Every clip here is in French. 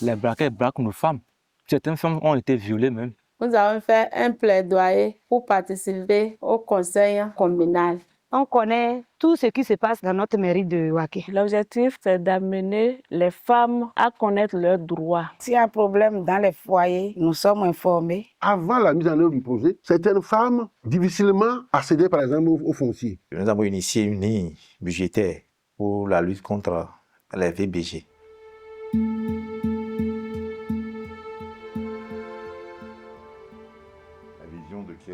Les braqueurs braquent nos femmes. Certaines femmes ont été violées même. Nous avons fait un plaidoyer pour participer au conseil communal. On connaît tout ce qui se passe dans notre mairie de Waké. L'objectif, c'est d'amener les femmes à connaître leurs droits. S'il y a un problème dans les foyers, nous sommes informés. Avant la mise en œuvre du projet, certaines femmes difficilement accédaient par exemple au foncier. Nous avons initié une ligne budgétaire pour la lutte contre les VBG.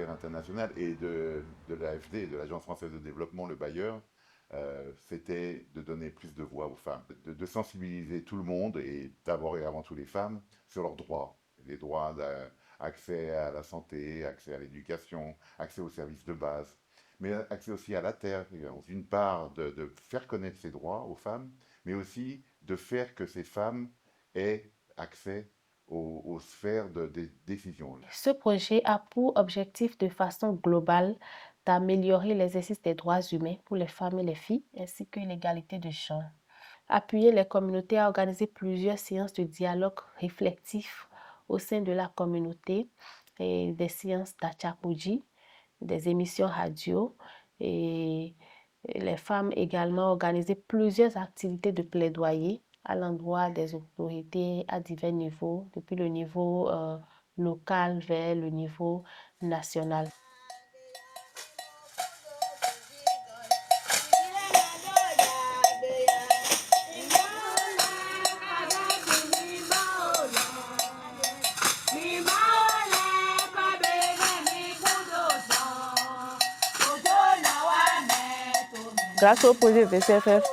International et de l'AFD, de l'Agence française de développement, le bailleur, c'était de donner plus de voix aux femmes, de sensibiliser tout le monde et d'abord et avant tout les femmes sur leurs droits, les droits d'accès à la santé, accès à l'éducation, accès aux services de base, mais accès aussi à la terre. D'une part, de faire connaître ces droits aux femmes, mais aussi de faire que ces femmes aient accès aux sphères de décision. Ce projet a pour objectif de façon globale d'améliorer l'exercice des droits humains pour les femmes et les filles, ainsi que l'égalité de genre. Appuyer les communautés à organiser plusieurs séances de dialogue réflectif au sein de la communauté, et des séances d'Achapoudji, des émissions radio, et les femmes également organiser plusieurs activités de plaidoyer à l'endroit des autorités à divers niveaux, depuis le niveau local vers le niveau national. Grâce au projet VCFF,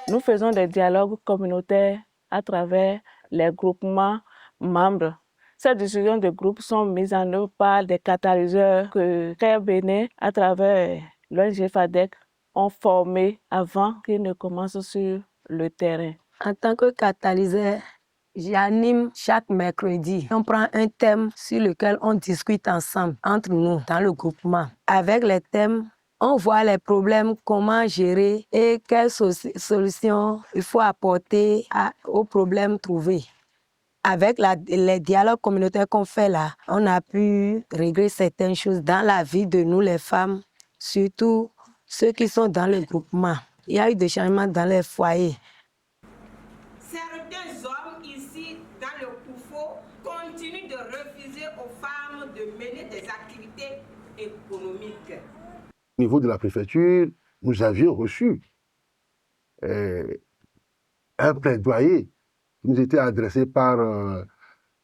nous faisons des dialogues communautaires à travers les groupements membres. Ces décisions de groupe sont mises en œuvre par des catalyseurs que CARE Bénin, à travers l'ONG FADEC, ont formés avant qu'ils ne commencent sur le terrain. En tant que catalyseur, j'anime chaque mercredi. On prend un thème sur lequel on discute ensemble, entre nous, dans le groupement. Avec les thèmes, on voit les problèmes, comment gérer et quelles solutions il faut apporter aux problèmes trouvés. Avec les dialogues communautaires qu'on fait là, on a pu régler certaines choses dans la vie de nous les femmes, surtout ceux qui sont dans le groupement. Il y a eu des changements dans les foyers. Certains hommes ici dans le Koufo continuent de refuser aux femmes de mener des activités économiques. Au niveau de la préfecture, nous avions reçu un plaidoyer qui nous était adressé par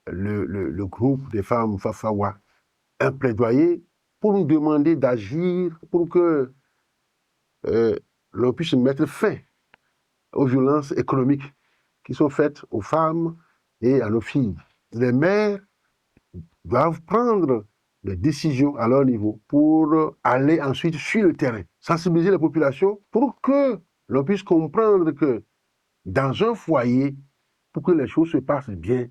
le groupe des femmes Fafawa. Un plaidoyer pour nous demander d'agir pour que l'on puisse mettre fin aux violences économiques qui sont faites aux femmes et à nos filles. Les maires doivent prendre des décisions à leur niveau pour aller ensuite sur le terrain, sensibiliser la population pour que l'on puisse comprendre que dans un foyer, pour que les choses se passent bien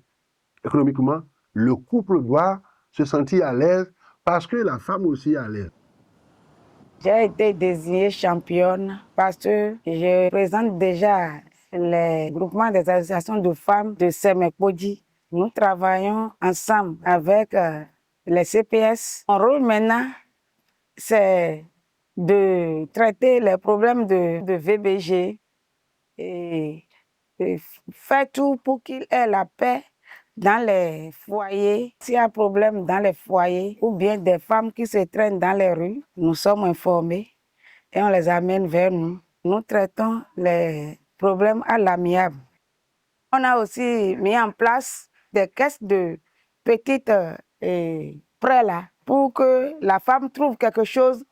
économiquement, le couple doit se sentir à l'aise parce que la femme aussi est à l'aise. J'ai été désignée championne parce que je représente déjà les groupements des associations de femmes de Semekpodji. Nous travaillons ensemble avec les CPS. Mon rôle maintenant, c'est de traiter les problèmes de VBG et faire tout pour qu'il ait la paix dans les foyers. S'il y a un problème dans les foyers ou bien des femmes qui se traînent dans les rues, nous sommes informés et on les amène vers nous. Nous traitons les problèmes à l'amiable. On a aussi mis en place des caisses de petites prêts là pour que la femme trouve quelque chose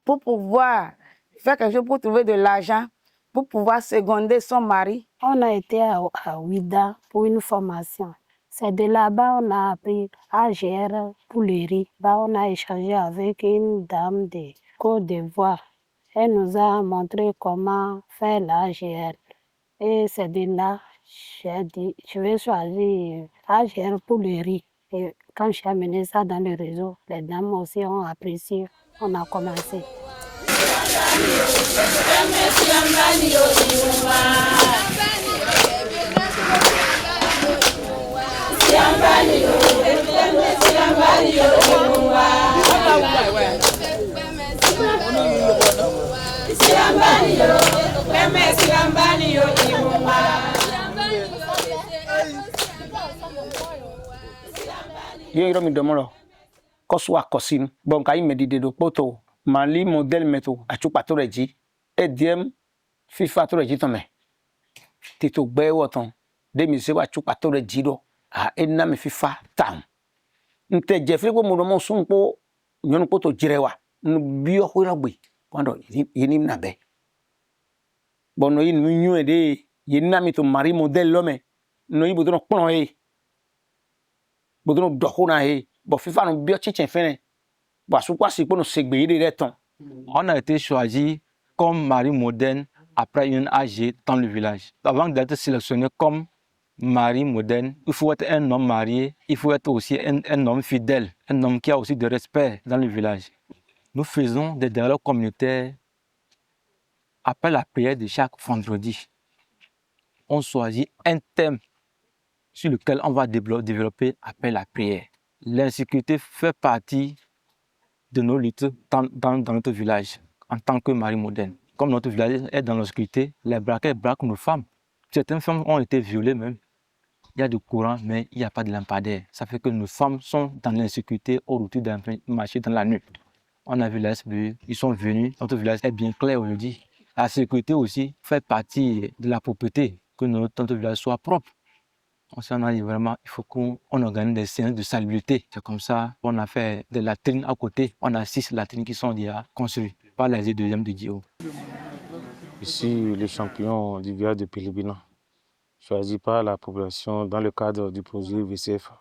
pour pouvoir faire quelque chose pour trouver de l'argent pour pouvoir seconder son mari. On a été à Ouida pour une formation. C'est de là-bas qu'on a appris à gérer poulerie. On a échangé avec une dame de Côte d'Ivoire. Elle nous a montré comment faire la GR. Et c'est de là que j'ai dit, je vais choisir AGR poulerie. Et quand j'ai amené ça dans le réseau, les dames aussi ont apprécié. On a commencé. Yero mi domolo. Koswa kosin. Bon kai medide do poto. Mali model meto. Achupa to reji. Ediem FIFA to reji tome. Tito gbe woton. Demi se wa chupa to reji do. A enna mi FIFA tam. Nte Jeffrey ko modomo sunpo nyonu poto jirewa. Nbio hwira gbe. Kwando yini nabe. Bon no yin nyu ede yina mi to mari model lome. No yi bodono pon he. Bodono dohona he. Bo FIFA no bio chichen fene. Bo asukwa si pono segbe ide reton. On a été choisi comme mari moderne après une AG dans le village. Avant d'être sélectionné comme mari moderne, il faut être un homme marié, il faut être aussi un homme fidèle, un homme qui a aussi de respect dans le village. Nous faisons des dialogues communautaires après la prière de chaque vendredi. On choisit un thème sur lequel on va développer après la prière. L'insécurité fait partie de nos luttes dans notre village en tant que mari moderne. Comme notre village est dans l'obscurité, les braqueurs braquent nos femmes. Certaines femmes ont été violées même. Il y a du courant, mais il n'y a pas de lampadaire. Ça fait que nos femmes sont dans l'insécurité au retour d'un marché dans la nuit. On a vu la SBU, ils sont venus. Notre village est bien clair aujourd'hui. La sécurité aussi fait partie de la propreté, que notre village soit propre. On s'en a dit vraiment, il faut qu'on organise des séances de salubrité. C'est comme ça, on a fait des latrines à côté. On a 6 latrines qui sont déjà construites par les deuxièmes de Dio. Je suis le champion du village de Pilibina, choisi par la population dans le cadre du projet VCF.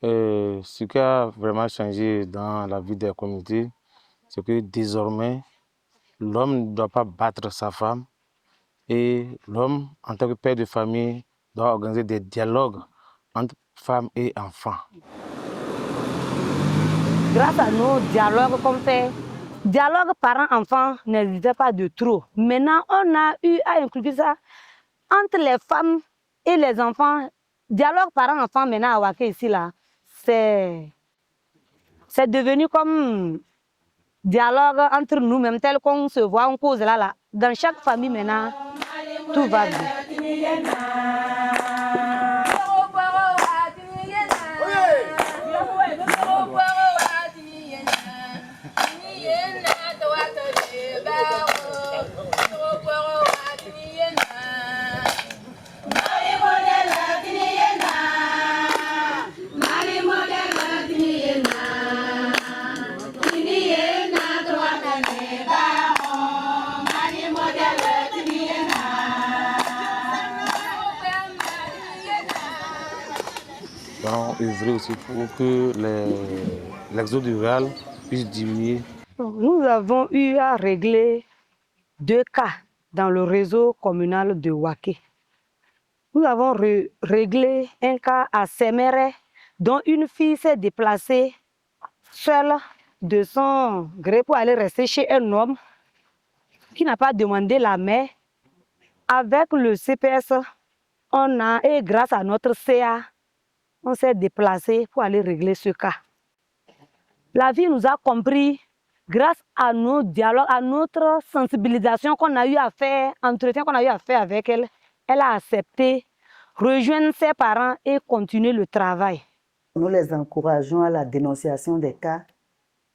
Ce qui a vraiment changé dans la vie des communautés, c'est que désormais, l'homme ne doit pas battre sa femme et l'homme, en tant que père de famille, doit organiser des dialogues entre femmes et enfants. Grâce à nos dialogues qu'on fait, dialogue parents-enfants n'existait pas de trop. Maintenant, on a eu à inclure ça entre les femmes et les enfants. Dialogue parents-enfants maintenant à Waké ici, là, c'est devenu comme dialogue entre nous-mêmes, tel qu'on se voit, on cause là. Dans chaque famille maintenant, tout va bien. Nous allons œuvrer aussi pour que l'exode rural puisse diminuer. Nous avons eu à régler 2 cas dans le réseau communal de Waké. Nous avons réglé un cas à Séméré, dont une fille s'est déplacée seule de son gré pour aller rester chez un homme qui n'a pas demandé la main. Avec le CPS, et grâce à notre CA, on s'est déplacé pour aller régler ce cas. La vie nous a compris grâce à nos dialogues, à notre sensibilisation qu'on a eu à faire, entretien qu'on a eu à faire avec elle. Elle a accepté, rejoindre ses parents et continuer le travail. Nous les encourageons à la dénonciation des cas,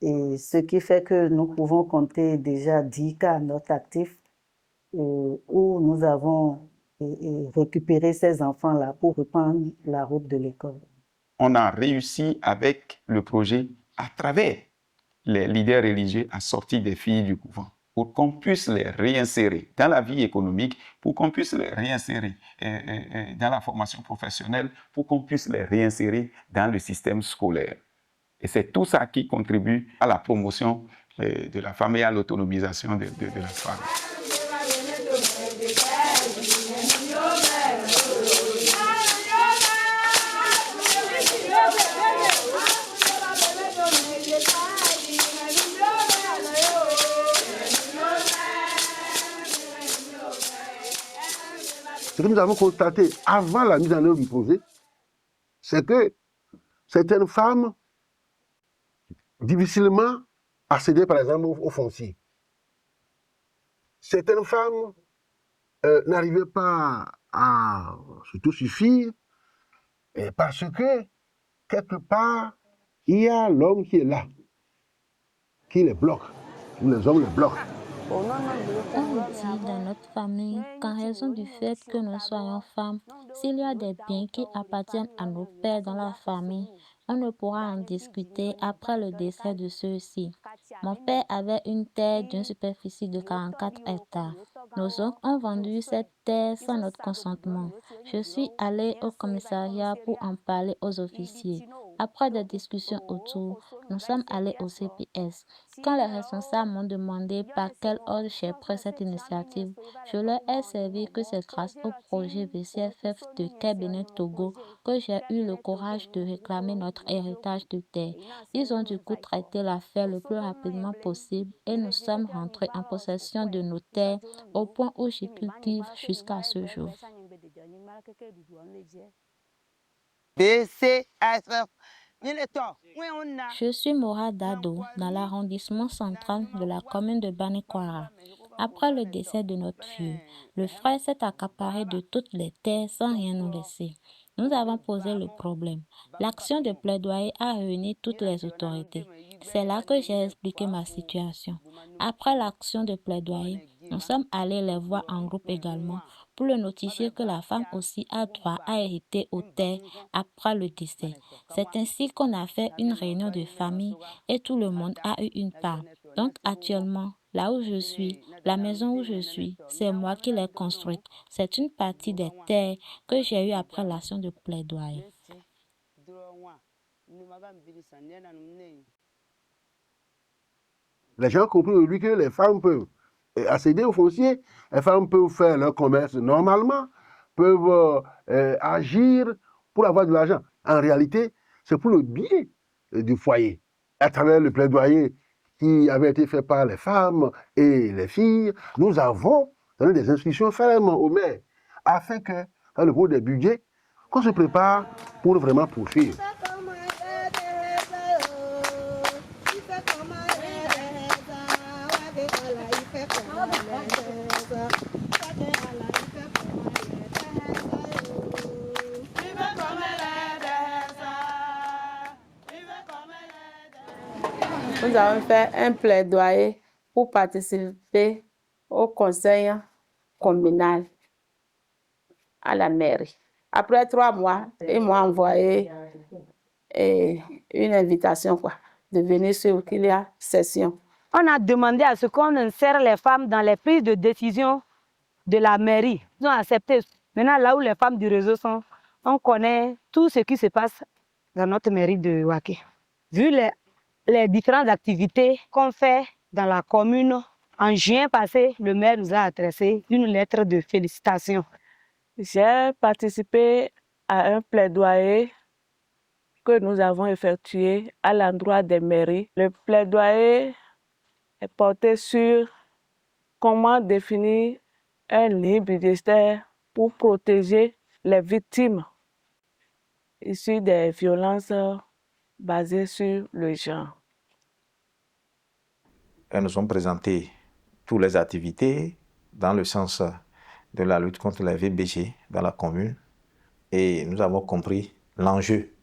et ce qui fait que nous pouvons compter déjà 10 cas à notre actif où nous avons récupéré ces enfants-là pour reprendre la route de l'école. On a réussi avec le projet, à travers les leaders religieux, à sortir des filles du couvent pour qu'on puisse les réinsérer dans la vie économique, pour qu'on puisse les réinsérer dans la formation professionnelle, pour qu'on puisse les réinsérer dans le système scolaire. Et c'est tout ça qui contribue à la promotion de la femme et à l'autonomisation de la femme. Ce que nous avons constaté avant la mise en œuvre du projet, c'est que certaines femmes difficilement accédaient par exemple au foncier. Certaines femmes n'arrivaient pas à s'autosuffire parce que quelque part il y a l'homme qui est là, qui les bloque, ou les hommes les bloquent. On dit dans notre famille qu'en raison du fait que nous soyons femmes, s'il y a des biens qui appartiennent à nos pères dans la famille, on ne pourra en discuter après le décès de ceux-ci. Mon père avait une terre d'une superficie de 44 hectares. Nos oncles ont vendu cette terre sans notre consentement. Je suis allée au commissariat pour en parler aux officiers. Après des discussions autour, nous sommes allés au CPS. Quand les responsables m'ont demandé par quel ordre j'ai pris cette initiative, je leur ai servi que c'est grâce au projet VCFF de Quai Bénin Togo que j'ai eu le courage de réclamer notre héritage de terre. Ils ont du coup traité l'affaire le plus rapidement possible et nous sommes rentrés en possession de nos terres au point où j'y cultive jusqu'à ce jour. Je suis Mora Dado, dans l'arrondissement central de la commune de Banikwara. Après le décès de notre vieux, le frère s'est accaparé de toutes les terres sans rien nous laisser. Nous avons posé le problème. L'action de plaidoyer a réuni toutes les autorités. C'est là que j'ai expliqué ma situation. Après l'action de plaidoyer, nous sommes allés les voir en groupe également pour le notifier que la femme aussi a droit à hériter aux terres après le décès. C'est ainsi qu'on a fait une réunion de famille et tout le monde a eu une part. Donc actuellement, là où je suis, la maison où je suis, c'est moi qui l'ai construite. C'est une partie des terres que j'ai eues après l'action de plaidoyer. Les gens ont compris aujourd'hui que les femmes peuvent accéder au foncier, les femmes peuvent faire leur commerce normalement, peuvent agir pour avoir de l'argent. En réalité, c'est pour le bien du foyer. À travers le plaidoyer qui avait été fait par les femmes et les filles, nous avons donné des instructions fermes aux maires afin que, dans le cours des budgets, qu'on se prépare pour vraiment poursuivre. Nous avons fait un plaidoyer pour participer au conseil communal à la mairie. Après 3 mois, ils m'ont envoyé une invitation de venir sur qu'il y a session. On a demandé à ce qu'on insère les femmes dans les prises de décision de la mairie. Ils ont accepté. Maintenant, là où les femmes du réseau sont, on connaît tout ce qui se passe dans notre mairie de Waké. Vu les différentes activités qu'on fait dans la commune, en juin passé, le maire nous a adressé une lettre de félicitations. J'ai participé à un plaidoyer que nous avons effectué à l'endroit des mairies. Le plaidoyer est porté sur comment définir un livre budgétaire pour protéger les victimes issues des violences basées sur le genre. Elles nous ont présenté toutes les activités dans le sens de la lutte contre les VBG dans la commune et nous avons compris l'enjeu.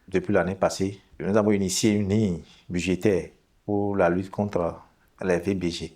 Depuis l'année passée, nous avons initié une ligne budgétaire pour la lutte contre les VBG.